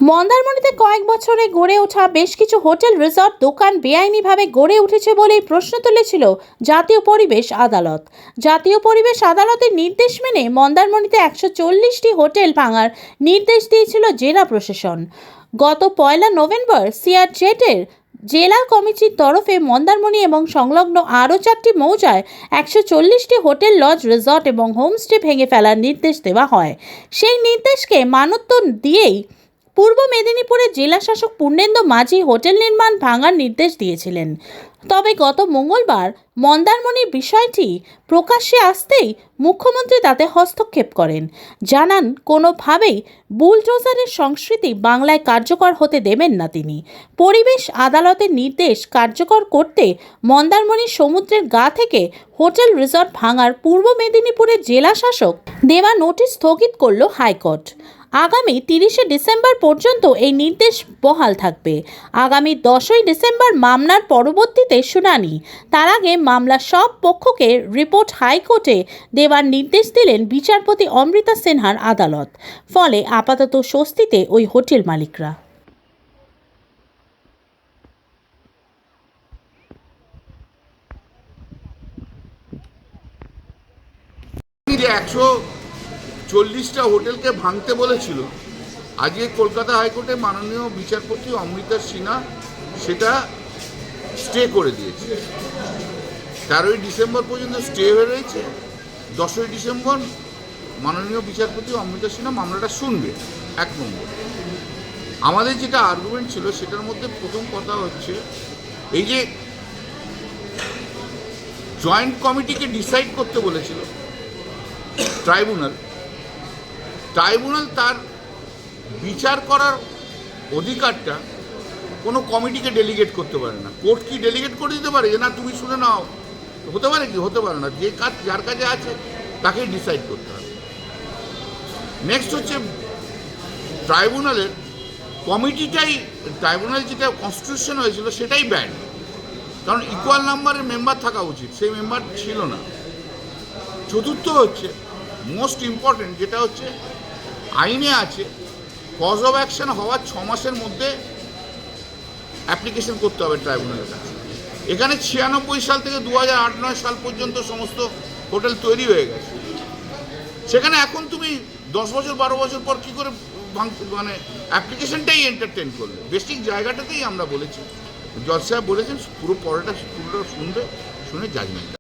মন্দারমণিতে কয়েক বছরে গড়ে ওঠা বেশ কিছু হোটেল, রিসর্ট, দোকান বেআইনিভাবে গড়ে উঠেছে বলেই প্রশ্ন তুলেছিল জাতীয় পরিবেশ আদালত। জাতীয় পরিবেশ আদালতের নির্দেশ মেনে মন্দারমণিতে 140টি হোটেল ভাঙার নির্দেশ দিয়েছিল জেলা প্রশাসন। গত 1 নভেম্বর সিআরজেডের জেলা কমিটির তরফে মন্দারমণি এবং সংলগ্ন আরও 4টি মৌজায় 140টি হোটেল, লজ, রিসর্ট এবং হোমস্টে ভেঙে ফেলার নির্দেশ দেওয়া হয়। সেই নির্দেশকে মান্যতা দিয়েই পূর্ব মেদিনীপুরের জেলাশাসক পূর্ণেন্দু মাঝি হোটেল নির্মাণ ভাঙার নির্দেশ দিয়েছিলেন। তবে গত মঙ্গলবার মন্দারমণির বিষয়টি প্রকাশ্যে আসতেই মুখ্যমন্ত্রী তাতে হস্তক্ষেপ করেন। জানান, কোনোভাবেই বুলডোজারের সংস্কৃতি বাংলায় কার্যকর হতে দেবেন না তিনি। পরিবেশ আদালতের নির্দেশ কার্যকর করতে মন্দারমণির সমুদ্রের গা থেকে হোটেল, রিসর্ট ভাঙার পূর্ব মেদিনীপুরের জেলাশাসক দেওয়া নোটিশ স্থগিত করল হাইকোর্ট। আগামী 30শে ডিসেম্বর পর্যন্ত এই নির্দেশ বহাল থাকবে। আগামী 10ই ডিসেম্বর মামলার পরবর্তীতে শুনানি। তার আগে মামলার সব পক্ষকে রিপোর্ট হাইকোর্টে দেওয়ার নির্দেশ দিলেন বিচারপতি অমৃতা সিনহার আদালত। ফলে আপাতত স্বস্তিতে ওই হোটেল মালিকরা। যে 140টা হোটেলকে ভাঙতে বলেছিল, আজকে কলকাতা হাইকোর্টে মাননীয় বিচারপতি অমৃতা সিনহা সেটা স্টে করে দিয়েছে। 13ই ডিসেম্বর পর্যন্ত স্টে হয়ে রয়েছে। 10ই ডিসেম্বর মাননীয় বিচারপতি অমৃতা সিনহা মামলাটা শুনবে। 1 নম্বর, আমাদের যেটা আর্গুমেন্ট ছিল সেটার মধ্যে প্রথম কথা হচ্ছে এই যে জয়েন্ট কমিটিকে ডিসাইড করতে বলেছিল ট্রাইব্যুনাল তার বিচার করার অধিকারটা কোনো কমিটিকে ডেলিগেট করতে পারে না। কোর্ট কি ডেলিগেট করে দিতে পারে যে না তুমি শুনে নাও? হতে পারে কি? হতে পারে না। যে কাজ যার কাছে আছে তাকেই ডিসাইড করতে হবে। নেক্সট হচ্ছে ট্রাইব্যুনালের যেটা কনস্টিটিউশন হয়েছিল সেটাই ব্যাড, কারণ ইকুয়াল নাম্বারের মেম্বার থাকা উচিত, সেই মেম্বার ছিল না। চতুর্থ হচ্ছে মোস্ট ইম্পর্টেন্ট, যেটা হচ্ছে আইনে আছে কজ অফ অ্যাকশন হওয়ার 6 মাসের মধ্যে অ্যাপ্লিকেশন করতে হবে ট্রাইব্যুনালের কাছে। এখানে 96 সাল থেকে 2008-9 সাল পর্যন্ত সমস্ত হোটেল তৈরি হয়ে গেছে। সেখানে এখন তুমি 10 বছর 12 বছর পর কী করে মানে অ্যাপ্লিকেশনটাই এন্টারটেন করবে? বেসিক জায়গাটাতেই আমরা বলেছি, জজ সাহেব বলেছেন পুরোটা শুনবে, শুনে জাজমেন্ট